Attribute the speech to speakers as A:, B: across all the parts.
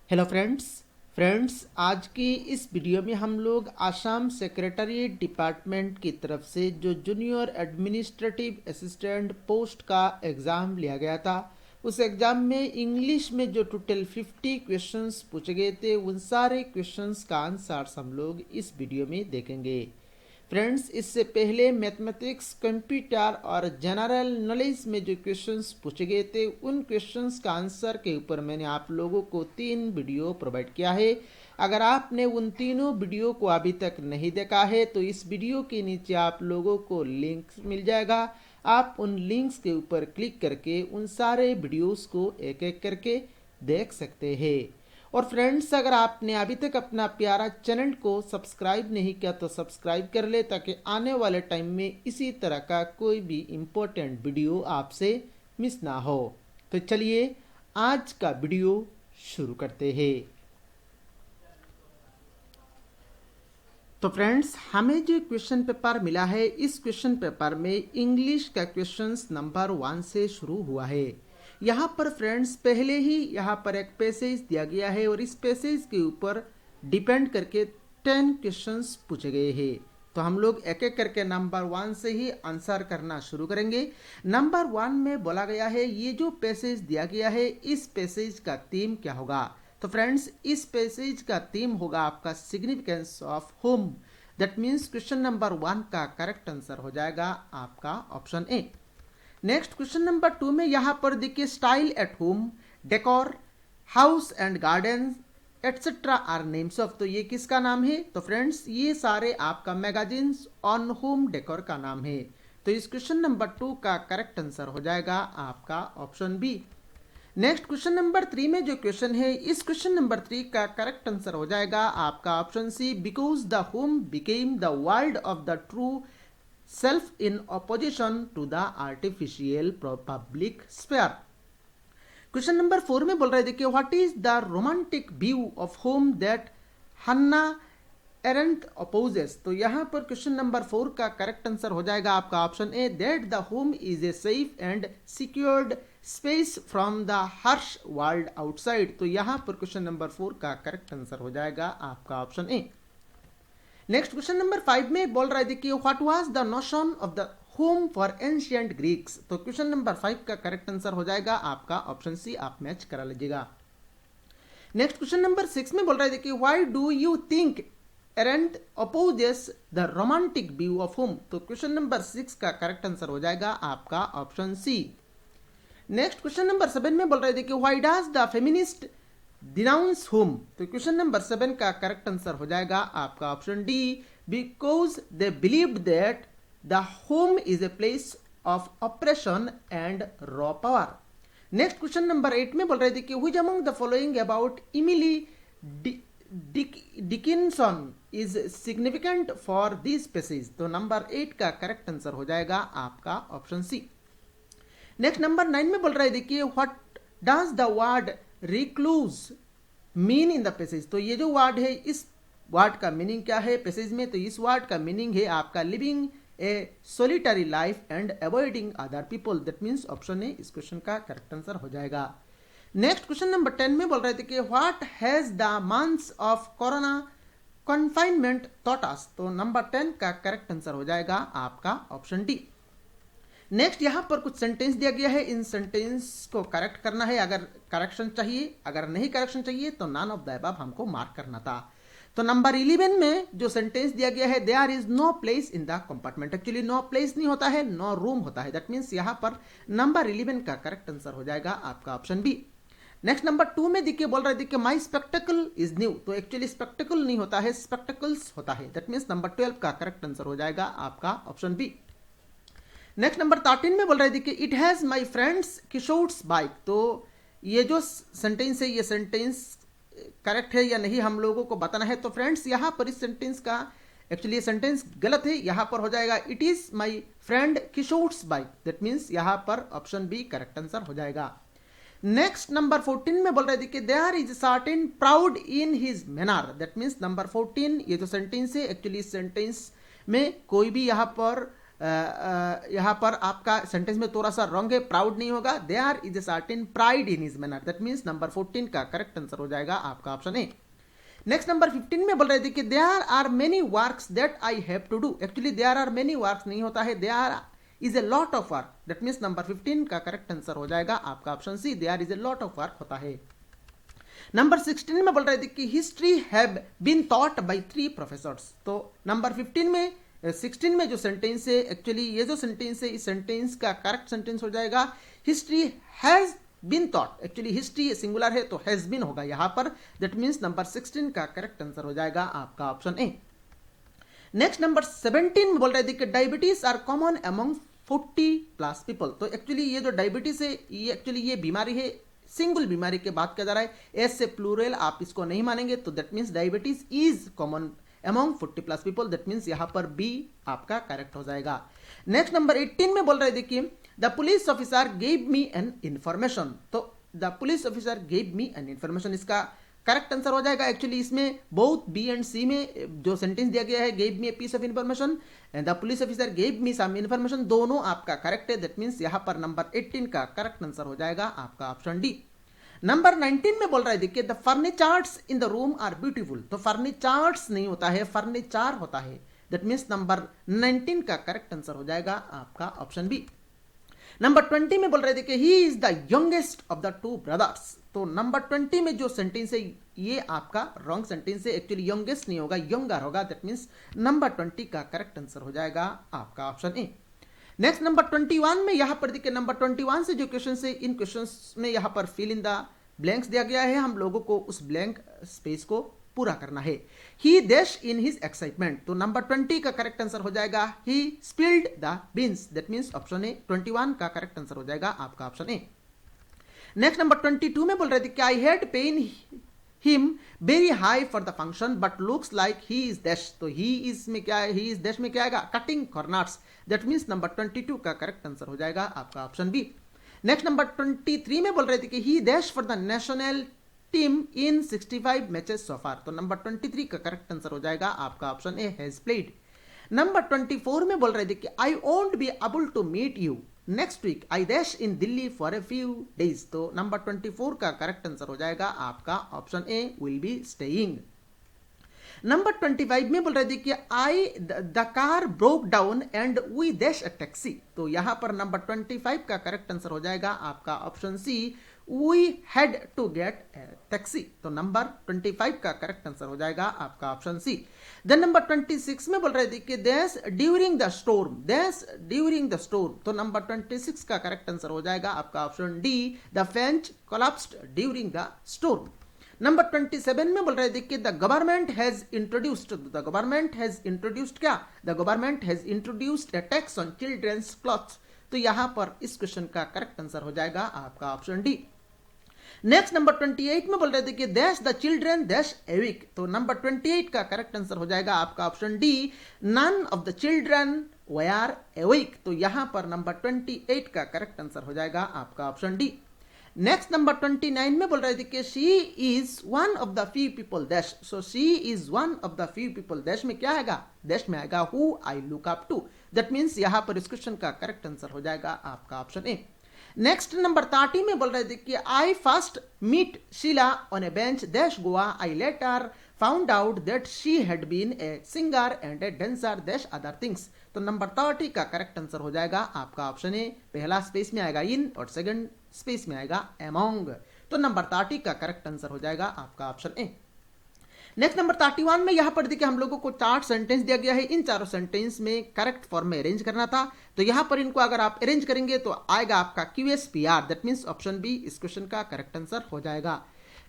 A: Hello friends आज की इस वीडियो में हम लोग आसाम सेक्रेटरीट डिपार्टमेंट की तरफ से जो जूनियर एडमिनिस्ट्रेटिव असिस्टेंट पोस्ट का एग्ज़ाम लिया गया था उस एग्ज़ाम में इंग्लिश में जो टोटल 50 क्वेश्चंस पूछे गए थे उन सारे क्वेश्चंस का आंसर्स हम लोग इस वीडियो में देखेंगे। फ्रेंड्स, इससे पहले मैथमेटिक्स, कंप्यूटर और जनरल नॉलेज में जो क्वेश्चंस पूछे गए थे उन क्वेश्चंस का आंसर के ऊपर मैंने आप लोगों को 3 वीडियो प्रोवाइड किया है। अगर आपने उन तीनों वीडियो को अभी तक नहीं देखा है तो इस वीडियो के नीचे आप लोगों को लिंक मिल जाएगा। आप उन लिंक्स के ऊपर क्लिक करके उन सारे वीडियोस को एक एक करके देख सकते हैं। और फ्रेंड्स, अगर आपने अभी तक अपना प्यारा चैनल को सब्सक्राइब नहीं किया तो सब्सक्राइब कर ले ताकि आने वाले टाइम में इसी तरह का कोई भी इम्पोर्टेंट वीडियो आपसे मिस ना हो। तो चलिए आज का वीडियो शुरू करते हैं। तो फ्रेंड्स, हमें जो क्वेश्चन पेपर मिला है इस क्वेश्चन पेपर में इंग्लिश का क्वेश्चंस नंबर 1 से शुरू हुआ है। यहाँ पर फ्रेंड्स पहले ही यहाँ पर एक पैसेज दिया गया है और इस पैसेज के ऊपर डिपेंड करके 10 क्वेश्चंस पूछे गए हैं। तो हम लोग एक एक करके नंबर 1 से ही आंसर करना शुरू करेंगे। नंबर 1 में बोला गया है ये जो पैसेज दिया गया है इस पैसेज का थीम क्या होगा। तो फ्रेंड्स, इस पैसेज का थीम होगा आपका significance of home. That means question number 1 का करेक्ट आंसर हो जाएगा आपका option A. Next question number 2 में यहाँ पर देखिए style at home, decor, house and garden etcetera are names of. तो ये किसका नाम है? तो फ्रेंड्स ये सारे आपका मैगजीन्स ऑन होम डेकोर का नाम है। तो इस क्वेश्चन नंबर 2 का करेक्ट आंसर हो जाएगा आपका option B. Next question number 3 में जो क्वेश्चन है इस क्वेश्चन नंबर 3 का करेक्ट आंसर हो जाएगा आपका option C. Because the home became the world of the true self in opposition to the artificial public sphere। Question number 4 में बोल रहे हैं देखिए what is the romantic view of home that Hannah Arendt opposes. तो यहाँ पर question number 4 का correct answer हो जाएगा आपका option A. That the home is a safe and secured space from the harsh world outside. तो यहाँ पर क्वेश्चन नंबर 4 का करेक्ट आंसर हो जाएगा आपका option A. Next question number 5 में बोल रहा है देखिए what was the notion of the home for ancient Greeks. तो क्वेश्चन नंबर 5 का करेक्ट आंसर हो जाएगा आपका ऑप्शन सी। आप मैच करा लीजिएगा। नेक्स्ट क्वेश्चन नंबर 6 में बोल रहा है देखिए why do you think Arendt opposes the romantic view of home. तो क्वेश्चन नंबर 6 का करेक्ट आंसर हो जाएगा आपका option C. Next question number 7 में बोल रहे हैं देखिए why does the feminist denounce home. तो क्वेश्चन नंबर 7 का करेक्ट आंसर हो जाएगा आपका option D. Because they believe that the home is a place of operation and raw power. Next question number 8 में बोल रहे थे कि which among the following about इमिली Dickinson is significant for this passage. तो number 8 का correct answer हो जाएगा आपका ऑप्शन सी। नेक्स्ट नंबर 9 में बोल रहे थे कि what does the word recluse mean in the passage. तो ये जो वर्ड है इस वर्ड का मीनिंग क्या है पैसेज में? तो इस वर्ड का मीनिंग है आपका living A solitary life and avoiding other people. That means option ए इस क्वेश्चन का करेक्ट आंसर हो जाएगा। नेक्स्ट क्वेश्चन नंबर 10 में बोल रहे थे कि what has the months of corona confinement taught us. तो नंबर 10 का करेक्ट आंसर हो जाएगा आपका ऑप्शन डी। नेक्स्ट यहाँ पर कुछ सेंटेंस दिया गया है, इन सेंटेंस को करेक्ट करना है। अगर करेक्शन चाहिए, अगर नहीं करेक्शन चाहिए तो नन ऑफ द अबव हमको मार्क करना था। तो नंबर 11 में जो सेंटेंस दिया गया है there is no place in the compartment. Actually no place नहीं होता है, नो रूम होता है। दैट मीन्स यहाँ पर नंबर 11 का करेक्ट आंसर हो जाएगा आपका ऑप्शन बी। नेक्स्ट नंबर 2 में देखिए बोल रहे देखिए माई स्पेक्टिकल इज न्यू। तो एक्चुअली स्पेक्टिकल नहीं होता है, स्पेक्टिकल्स होता है। दैट मीन्स नंबर 12 का करेक्ट आंसर हो जाएगा आपका ऑप्शन बी। नेक्स्ट नंबर 13 में बोल रहे थे कि it has my friends Kishore's bike. तो ये जो सेंटेंस है ये सेंटेंस करेक्ट है या नहीं हम लोगों को बताना है। तो फ्रेंड्स यहाँ पर इस सेंटेंस का एक्चुअली ये सेंटेंस गलत है। यहाँ पर हो जाएगा it is my friend Kishore's bike. That means यहाँ पर ऑप्शन बी करेक्ट आंसर हो जाएगा। नेक्स्ट नंबर 14 में बोल रहे थे कि there is certain proud in his manner. That means number 14 ये जो सेंटेंस है एक्चुअली इस सेंटेंस में कोई भी यहाँ पर यहाँ पर आपका सेंटेंस में थोड़ा सा रॉन्ग है, प्राउड नहीं होगा, there is a certain pride in his manner, that means number 14 का करेक्ट आंसर हो जाएगा आपका ऑप्शन ए। नेक्स्ट नंबर 15 में बोल रहे थे कि there are many works that I have to do, actually there are many works नहीं होता है, there is a lot of work, that means number 15 का करेक्ट आंसर हो जाएगा आपका option C, there is a lot of work होता है। Number 16 में बोल रहे थे कि history have been taught by 3 professors, तो नंबर 15 में 16 में जो सेंटेंस है, एक्चुअली ये जो सेंटेंस है, इस सेंटेंस का करेक्ट सेंटेंस हो जाएगा history has been taught, actually history singular है तो हैज बीन होगा यहाँ पर, दैट मीन्स नंबर 16 का करेक्ट आंसर हो जाएगा आपका ऑप्शन ए। नेक्स्ट नंबर 17 में बोल रहे थे कि diabetes are common among 40+ people, तो एक्चुअली ये जो डायबिटीज है ये एक्चुअली ये बीमारी है, सिंगल बीमारी के बात किया जा रहा है, एस से प्लूरल आप इसको नहीं मानेंगे, तो that means diabetes is common among 40+ people, that means यहाँ पर बी आपका करेक्ट हो जाएगा। नेक्स्ट नंबर 18 में बोल रहे देखिए the police officer gave me an information, तो the police officer gave me an information इसका करेक्ट आंसर हो जाएगा। एक्चुअली इसमें बोथ बी एंड सी में जो सेंटेंस दिया गया है, gave me a piece of information and the police officer gave me some information, दोनों आपका करेक्ट है, दैट मीन्स यहाँ पर नंबर 18 का करेक्ट आंसर हो जाएगा आपका ऑप्शन डी। नंबर 19 में बोल रहा है देखिए the furnitures in the room are beautiful, तो फर्नीचर्स नहीं होता है, फर्नीचर होता है, दैट मीन्स नंबर 19 का करेक्ट आंसर हो जाएगा आपका ऑप्शन बी। नंबर 20 में बोल रहे थे कि he is the youngest of the 2 brothers, तो नंबर 20 में जो सेंटेंस है ये आपका रॉन्ग सेंटेंस है, एक्चुअली यंगेस्ट नहीं होगा, यंगर होगा, दैट मीन्स नंबर 20 का करेक्ट आंसर हो जाएगा आपका ऑप्शन ए। नेक्स्ट नंबर 21 में यहाँ पर देखिए नंबर 21 से जो क्वेश्चन है, इन क्वेश्चंस में यहाँ पर फिल इन द ब्लैंक्स दिया गया है, हम लोगों को उस ब्लैंक स्पेस को पूरा करना है। He dash in his excitement, तो नंबर 20 का करेक्ट आंसर हो जाएगा he spilled the beans, that means option A 21 का करेक्ट आंसर हो जाएगा आपका ऑप्शन ए। नेक्स्ट नंबर 22 में बोल रहे थे कि I had pain him very high for the function but looks like he is dash, तो ही इज में क्या है, ही इज डैश में क्या आएगा, cutting corners, that means number 22 का करेक्ट आंसर हो जाएगा आपका ऑप्शन बी। नेक्स्ट नंबर 23 में बोल रहे थे कि he dash for the national team in 65 matches so far, तो नंबर 23 का करेक्ट आंसर हो जाएगा आपका option A has played. Number 24 में बोल रहे थे कि I won't be able to meet you next week I dash in Delhi for a few days, तो नंबर 24 का करेक्ट आंसर हो जाएगा आपका option A will be staying. Number 25 में बोल रहे थे कि I the car broke down and we dash a taxi, तो यहां पर नंबर 25 का करेक्ट आंसर हो जाएगा आपका option C we had to get taxi, तो नंबर 25 का करेक्ट आंसर हो जाएगा आपका ऑप्शन सी। देन नंबर 26 में बोल रहे थे कि dash during the storm, dash during the storm, तो नंबर 26 का करेक्ट आंसर हो जाएगा आपका option D the fence collapsed during the storm. Number 27 में बोल रहे थे कि the government has introduced, the government has introduced क्या, the government has introduced a tax on children's clothes, तो यहां पर इस क्वेश्चन का करेक्ट आंसर हो जाएगा आपका ऑप्शन डी। नेक्स्ट नंबर 28 में बोल रहे थे कि dash the children dash awake, तो नंबर 28 का करेक्ट आंसर हो जाएगा आपका option D none of the children were awake, तो यहां पर नंबर 28 का करेक्ट आंसर हो जाएगा आपका ऑप्शन डी। नेक्स्ट नंबर 29 में बोल रहे थे कि she is one of the few people dash, so she is one of the few people dash में क्या आएगा, डैश में आएगा who I look up to, that means यहां पर इस क्वेश्चन का करेक्ट आंसर हो जाएगा आपका ऑप्शन ए। नेक्स्ट नंबर 30 में बोल रहे थे कि I first meet Sheela on a bench dash Goa I later found out that she had been a singer and a dancer dash other things, तो नंबर 30 का करेक्ट आंसर हो जाएगा आपका ऑप्शन ए, पहला स्पेस में आएगा इन और सेकंड स्पेस में आएगा अमोंग, तो नंबर 30 का करेक्ट आंसर हो जाएगा आपका ऑप्शन ए। नेक्स्ट नंबर 31 में यहां पर देखिए हम लोगों को 4 सेंटेंस दिया गया है, इन चारों सेंटेंस में करेक्ट फॉर्म में अरेंज करना था, तो यहां पर इनको अगर आप अरेंज करेंगे तो आएगा आपका QSPR, that means option B इस क्वेश्चन का करेक्ट आंसर हो जाएगा।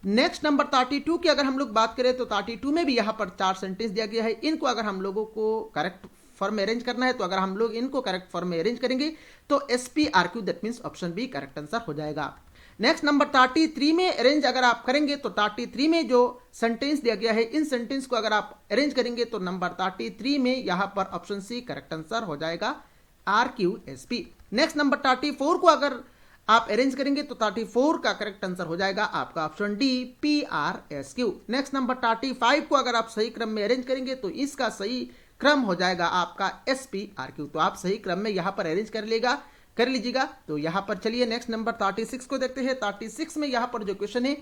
A: नेक्स्ट नंबर 32 की अगर हम लोग बात करें तो 32 में भी यहां पर 4 सेंटेंस दिया गया है, इनको अगर हम लोगों को करेक्ट फॉर्म में अरेंज करना है, तो अगर हम लोग इनको करेक्ट फॉर्म में अरेंज करेंगे तो SPRQ, that means option B correct answer हो जाएगा। नेक्स्ट नंबर 33 में अरेंज अगर आप करेंगे तो 33 में जो सेंटेंस दिया गया है, इन सेंटेंस को अगर आप अरेंज करेंगे तो नंबर 33 में यहां पर ऑप्शन सी करेक्ट आंसर हो जाएगा RQSP। नेक्स्ट नंबर 34 को अगर आप अरेंज करेंगे तो 34 का करेक्ट आंसर हो जाएगा आपका option D PRSQ। Next number 35 को अगर आप सही क्रम में अरेंज करेंगे तो इसका सही क्रम हो जाएगा आपका SPRQ। तो आप सही क्रम में यहां पर अरेंज कर लीजिएगा। तो यहां पर चलिए नेक्स्ट नंबर 36 को देखते हैं। 36 में यहां पर जो क्वेश्चन है,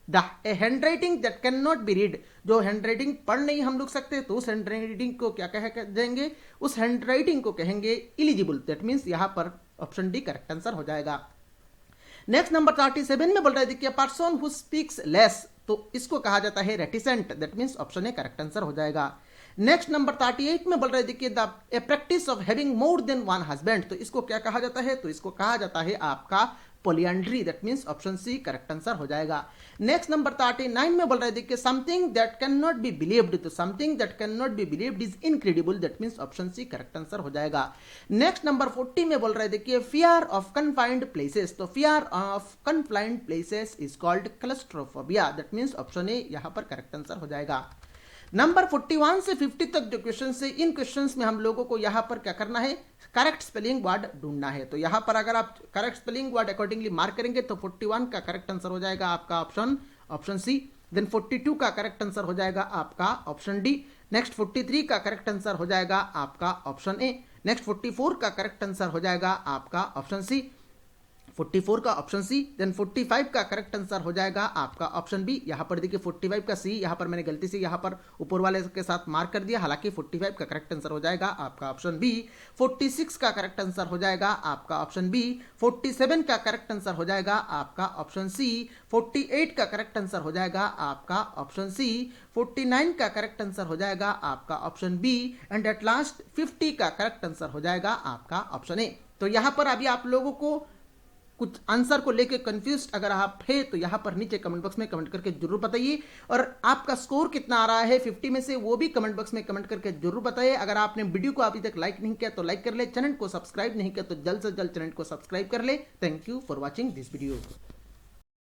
A: the hand writing that can not B read, जो हैंड राइटिंग पढ़ नहीं हम लोग सकते तो उस हैंड राइटिंग को क्या कह देंगे, उस हैंड राइटिंग को कहेंगे इलिजिबल। दैट मीन्स यहां पर ऑप्शन डी करेक्ट आंसर हो जाएगा। नेक्स्ट नंबर 37 में बोल रहे थे कि पर्सन हु स्पीक्स लेस, तो इसको कहा जाता है reticent. That means option A correct answer हो जाएगा। नेक्स्ट नंबर 38 में बोल रहे देखिए the A practice of having more than one husband, तो इसको क्या कहा जाता है, तो इसको कहा जाता है आपका polyandry. That means option C correct answer हो जाएगा। नेक्स्ट नंबर 39 में बोल रहे देखिए something that can not be believed, तो something that can not be believed is incredible. That means option C correct answer हो जाएगा। नेक्स्ट नंबर 40 में बोल रहे देखिए फियर ऑफ कन्फाइंड प्लेसेस, तो fear of confined places is called claustrophobia. That means option A यहां पर correct answer हो जाएगा। नंबर 41 से 50 तक जो क्वेश्चन है, इन क्वेश्चंस में हम लोगों को यहां पर क्या करना है, करेक्ट स्पेलिंग वर्ड ढूंढना है। तो यहां पर अगर आप correct spelling word accordingly mark करेंगे तो 41 का करेक्ट आंसर हो जाएगा आपका ऑप्शन सी। देन 42 का करेक्ट आंसर हो जाएगा आपका ऑप्शन डी। नेक्स्ट 43 का करेक्ट आंसर हो जाएगा आपका ऑप्शन ए। नेक्स्ट 44 का करेक्ट आंसर हो जाएगा आपका ऑप्शन सी, 44 का ऑप्शन सी। देन 45 का करेक्ट आंसर हो जाएगा आपका ऑप्शन बी। यहां पर देखिए 45 का सी, यहां पर मैंने गलती से यहां पर ऊपर वाले के साथ मार्क कर दिया, हालांकि 45 का करेक्ट आंसर हो जाएगा आपका ऑप्शन बी। 46 का करेक्ट आंसर हो जाएगा आपका ऑप्शन बी। 47 का करेक्ट आंसर हो जाएगा आपका ऑप्शन सी। 48 का करेक्ट आंसर हो जाएगा आपका ऑप्शन सी। 49 का करेक्ट आंसर हो जाएगा आपका option B. And at last 50 का करेक्ट आंसर हो जाएगा आपका ऑप्शन ए। तो यहां पर अभी आप लोगों को कुछ आंसर को लेके कंफ्यूज अगर आप है तो यहां पर नीचे कमेंट बॉक्स में कमेंट करके जरूर बताइए। और आपका स्कोर कितना आ रहा है 50 में से, वो भी कमेंट बॉक्स में कमेंट करके जरूर बताइए। अगर आपने वीडियो को अभी तक लाइक नहीं किया तो लाइक कर ले, चैनल को सब्सक्राइब नहीं किया तो जल्द से जल्द चैनल को सब्सक्राइब कर ले। Thank you for watching this video.